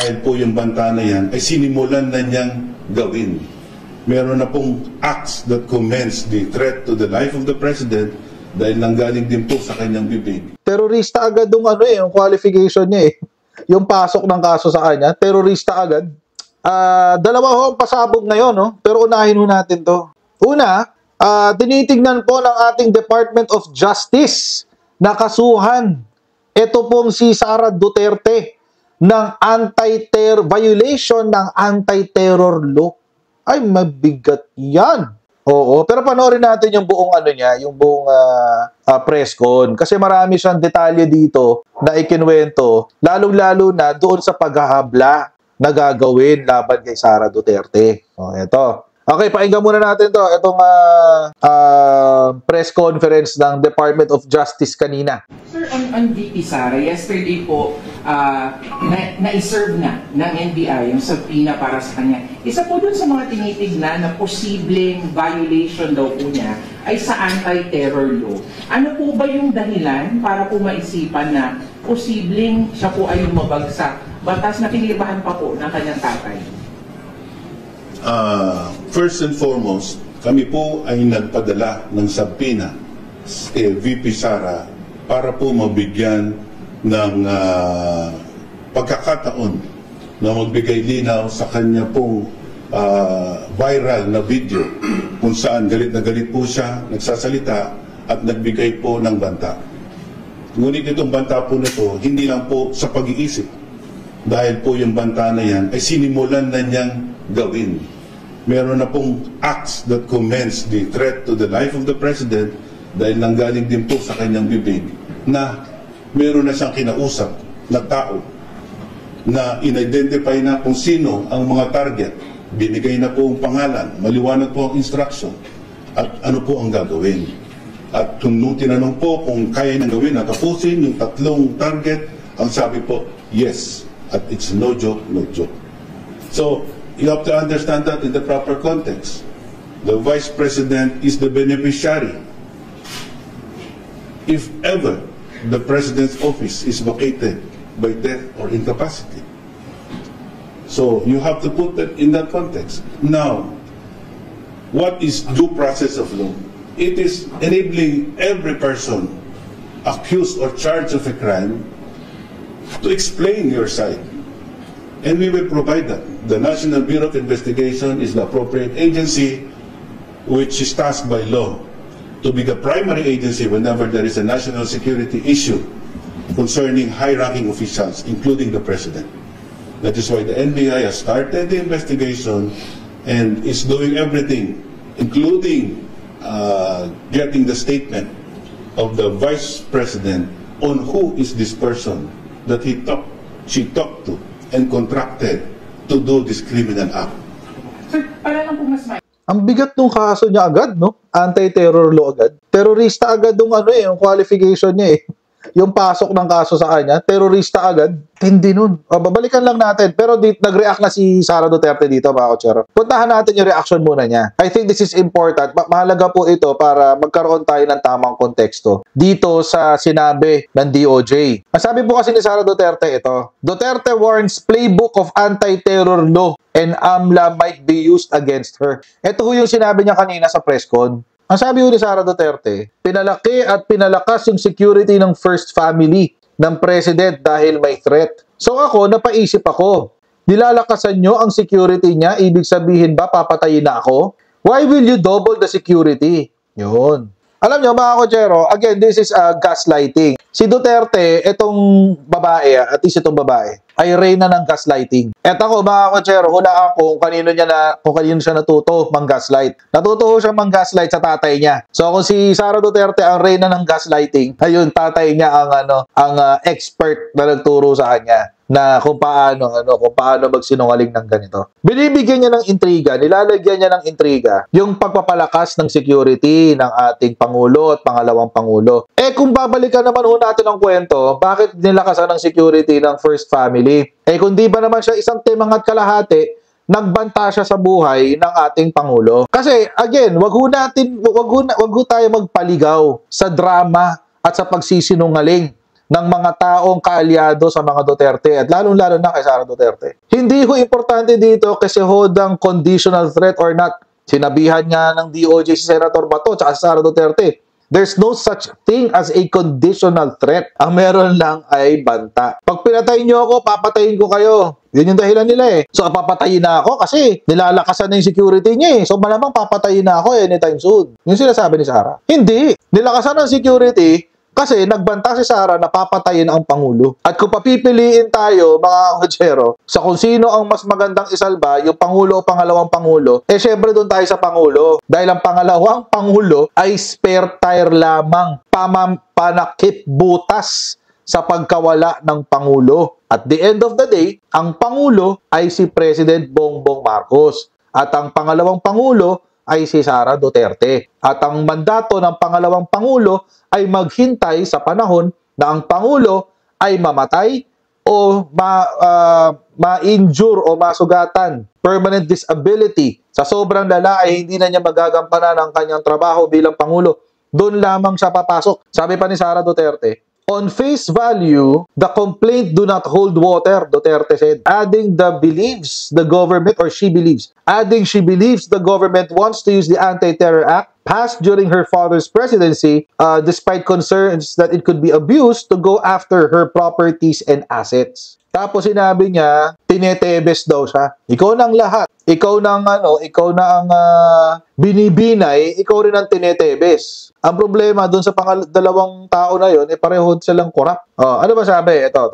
dahil po yung banta na yan ay sinimulan na niyang gawin. Meron na pong acts that commence the threat to the life of the President dahil nanggaling din po sa kanyang bibig. Terorista agad yung yung qualification niya Yung pasok ng kaso sa kanya, terorista agad. Dalawa ho ang pasabog ngayon, pero unahin ho natin to. Una, tinitignan po ng ating Department of Justice na kasuhan. Ito pong si Sara Duterte ng violation ng anti-terror law. Ay, mabigat yan. Oo, pero panoorin natin yung buong yung buong press con kasi marami siyang detalye dito na ikinuwento, lalong-lalo na doon sa paghahabla na gagawin laban kay Sara Duterte. Oh, eto. Okay, pakinggan muna natin to. Itong press conference ng Department of Justice kanina. Sir, on VP Sara, yesterday po, na-serve na ng NBI yung subpoena para sa kanya. Isa po dun sa mga tinitignan na posibleng violation daw po niya ay sa anti-terror law. Ano po ba yung dahilan para po maisipan na posibleng siya po ay lumabag sa batas na pinirmahan pa po ng kanyang tatay? First and foremost, kami po ay nagpadala ng subpoena kay VP Sara para po mabigyan ng pagkakataon na magbigay linaw sa kanya pong viral na video kung saan galit na galit po siya, nagsasalita at nagbigay po ng banta. Ngunit itong banta po na ito, hindi lang po sa pag-iisip dahil po yung banta na yan ay sinimulan na niyang gawin. Meron na pong acts that commence the threat to the life of the President dahil nanggaling din po sa kanyang bibig na meron na siyang kinausap na tao na in-identify na kung sino ang mga target. Binigay na po ang pangalan, maliwanag po ang instruction at ano po ang gagawin. At kung nung tinanong po kung kaya nang gawin at tapusin yung tatlong target, ang sabi po, yes. At it's no joke, no joke. So, you have to understand that in the proper context. The Vice President is the beneficiary. If ever the President's office is vacated by death or incapacity. So you have to put that in that context. Now, what is due process of law? It is enabling every person accused or charged of a crime to explain your side. And we will provide that. The National Bureau of Investigation is the appropriate agency which is tasked by law to be the primary agency whenever there is a national security issue concerning high-ranking officials, including the President. That is why the NBI has started the investigation and is doing everything, including getting the statement of the Vice President on who is this person that she talked to and contracted to do this criminal act. Sir, para lang po mas Ang bigat nung kaso niya agad, Anti-terror law agad. Terorista agad yung qualification niya Yung pasok ng kaso sa kanya, terorista agad. Hindi nun. Babalikan lang natin. Pero nag-react na si Sara Duterte dito, mga kotsero. Puntahan natin yung reaction muna niya. I think this is important. Mahalaga po ito para magkaroon tayo ng tamang konteksto dito sa sinabi ng DOJ. Ang sabi po kasi ni Sara Duterte ito, Duterte warns playbook of anti-terror law and AMLA might be used against her. Ito yung sinabi niya kanina sa press con. Ang sabi ni Sara Duterte, pinalaki at pinalakas yung security ng first family ng president dahil may threat. So napaisip ako, nilalakasan nyo ang security niya, ibig sabihin ba papatayin na ako? Why will you double the security? Yun. Alam nyo mga kotsero, again, this is gaslighting. Si Duterte, itong babae, at least itong babae, ay reyna ng gaslighting. At ako mga kotsero, hulaan ko kung kanino siya natuto mang-gaslight. Natuto siya mang-gaslight sa tatay niya. So kung si Sara Duterte ang reyna ng gaslighting, ayun, tatay niya ang expert na nagturo sa kanya na kung paano magsinungaling ng ganito. Binibigyan niya ng intriga, nilalagyan niya ng intriga yung pagpapalakas ng security ng ating Pangulo at pangalawang Pangulo. Kung babalikan naman natin ang kwento, bakit nilakasan ng security ng first family? Kung di ba naman siya isang timang at kalahati, nagbanta siya sa buhay ng ating Pangulo. Kasi again, wag tayo magpaligaw sa drama at sa pagsisinungaling ng mga taong kaalyado sa mga Duterte at lalong-lalo na kay Sara Duterte. Hindi ho importante dito kasi hodang conditional threat or not. Sinabihan nga ng DOJ si Senator Bato at si Sara Duterte. There's no such thing as a conditional threat. Ang meron lang ay banta. Pag pinatayin nyo ako, papatayin ko kayo. Yun yung dahilan nila eh. So, papatayin na ako kasi nilalakasan na yung security niya eh. So, malamang papatayin na ako anytime soon. Yung sinasabi ni Sara. Hindi. Nilakasan ng security kasi nagbanta si Sara na papatayin ang Pangulo. At kung papipiliin tayo, mga kotsero, sa kung sino ang mas magandang isalba, yung Pangulo o pangalawang Pangulo, eh syempre doon tayo sa Pangulo. Dahil ang pangalawang Pangulo ay spare tire lamang, panakip butas sa pagkawala ng Pangulo. At the end of the day, ang Pangulo ay si President Bongbong Marcos. At ang pangalawang Pangulo ay si Sara Duterte. At ang mandato ng pangalawang Pangulo ay maghintay sa panahon na ang Pangulo ay mamatay o ma-injure o masugatan. Permanent disability. Sa sobrang lala ay hindi na niya magagampanan ang kanyang trabaho bilang Pangulo. Doon lamang siya papasok. Sabi pa ni Sara Duterte, on face value, the complaint do not hold water, Duterte said. Adding the believes the government, or she believes, adding she believes the government wants to use the Anti-Terror Act passed during her father's presidency, despite concerns that it could be abused to go after her properties and assets. Tapos sinabi niya, tinetebes daw siya. Ikaw nang lahat. Ikaw na ang binibinay, ikaw rin ang tinetebes. Ang problema dun sa dalawang tao na yon, pareho silang corrupt. Ano ba sabi? Ito.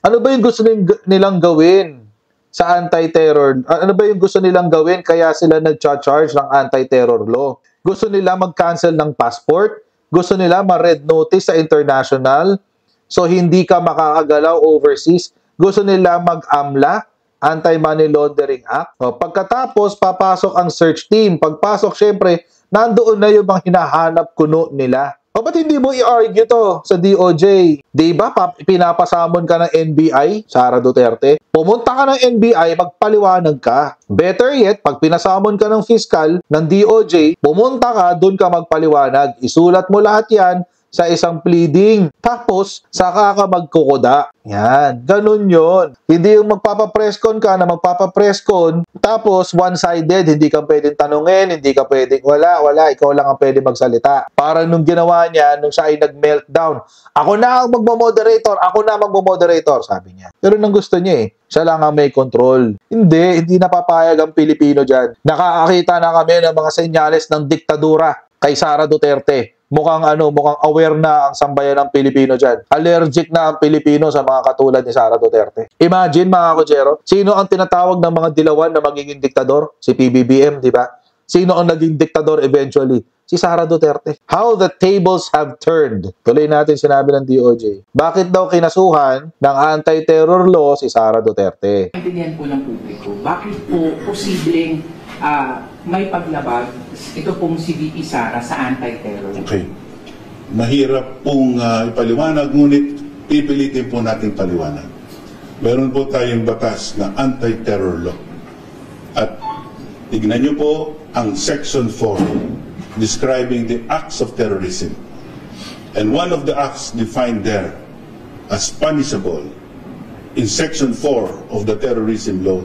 Ano ba yung gusto nilang gawin sa anti-terror? Ano ba yung gusto nilang gawin kaya sila nag-charge ng anti-terror law? Gusto nila mag-cancel ng passport? Gusto nila ma-red notice sa international? So hindi ka makakagalaw overseas? Gusto nila mag-AMLA, Anti-Money Laundering Act. Pagkatapos, papasok ang search team. Pagpasok, syempre, nandoon na yung mga hinahanap kuno nila. Ba't hindi mo i-argue to sa DOJ? Diba, pinapasamon ka ng NBI, Sara Duterte? Pumunta ka ng NBI, magpaliwanag ka. Better yet, pag pinasamon ka ng fiscal, ng DOJ, pumunta ka, dun ka magpaliwanag. Isulat mo lahat yan sa isang pleading. Tapos, saka ka magkukuda. Yan. Ganun yon. Hindi yung magpapapresscon ka na magpapapresscon, tapos one-sided, hindi ka pwedeng tanungin, hindi ka pwedeng, wala, ikaw lang ang pwedeng magsalita. Parang nung ginawa niya, nung siya ay nag-meltdown, ako na ang magmo-moderator, sabi niya. Pero nang gusto niya siya lang ang may control. Hindi napapayag ang Pilipino dyan. Nakakakita na kami ng mga senyales ng diktadura kay Sara Duterte. Mukhang aware na ang sambayan ng Pilipino dyan. Allergic na ang Pilipino sa mga katulad ni Sara Duterte. Imagine mga kotsero, sino ang tinatawag ng mga dilawan na magiging diktador? Si PBBM, di ba? Sino ang naging diktador eventually? Si Sara Duterte. How the tables have turned. Tuloy natin sinabi ng DOJ. Bakit daw kinasuhan ng anti-terror law si Sara Duterte? Intindihan po ng publiko, bakit po posibleng may paglabag ito pong si VP Sara sa anti-terror? Okay. Mahirap pong ipaliwanag, ngunit pipilitin po natin paliwanag. Meron po tayong batas na anti-terror law. At tignan nyo po ang Section 4 describing the acts of terrorism. And one of the acts defined there as punishable in Section 4 of the terrorism law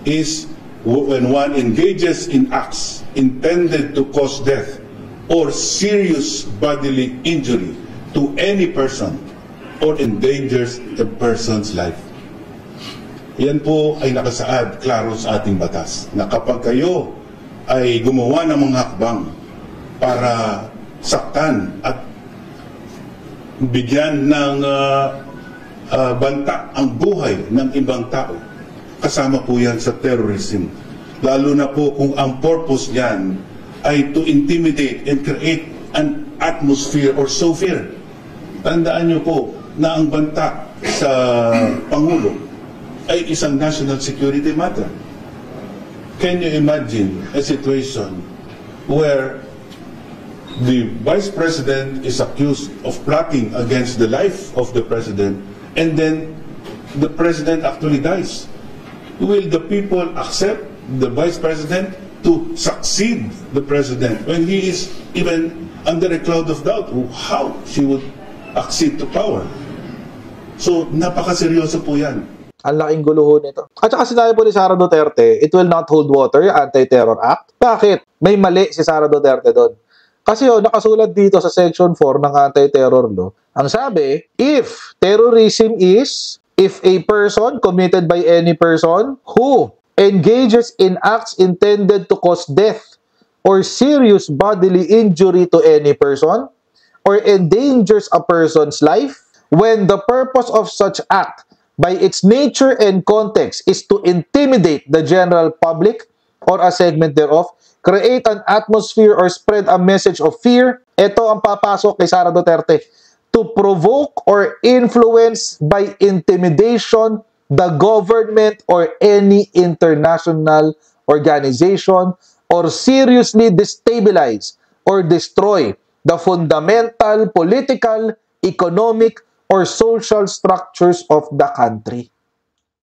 is when one engages in acts intended to cause death or serious bodily injury to any person or endangers a person's life. Yan po ay nakasaad, klaro sa ating batas, na kapag kayo ay gumawa ng mga hakbang para saktan at bigyan ng banta ang buhay ng ibang tao, kasama po yan sa terrorism. Lalo na po kung ang purpose niyan ay to intimidate and create an atmosphere or so fear. Tandaan niyo po na ang banta sa Pangulo ay isang national security matter. Can you imagine a situation where the Vice President is accused of plotting against the life of the President and then the President actually dies? Will the people accept the Vice President to succeed the President when he is even under a cloud of doubt how she would accede to power? So, napakaseryoso po yan. Ang laking guluho nito. At saka sinabi po ni Sara Duterte, it will not hold water, yung Anti-Terror Act. Bakit? May mali si Sara Duterte doon. Kasi nakasulat dito sa Section 4 ng Anti-Terror Law. Ang sabi, if terrorism is, if a person committed by any person who engages in acts intended to cause death or serious bodily injury to any person, or endangers a person's life, when the purpose of such act by its nature and context is to intimidate the general public or a segment thereof, create an atmosphere or spread a message of fear, ito ang papasok kay Sara Duterte, to provoke or influence by intimidation the government or any international organization, or seriously destabilize or destroy the fundamental political, economic, or social structures of the country.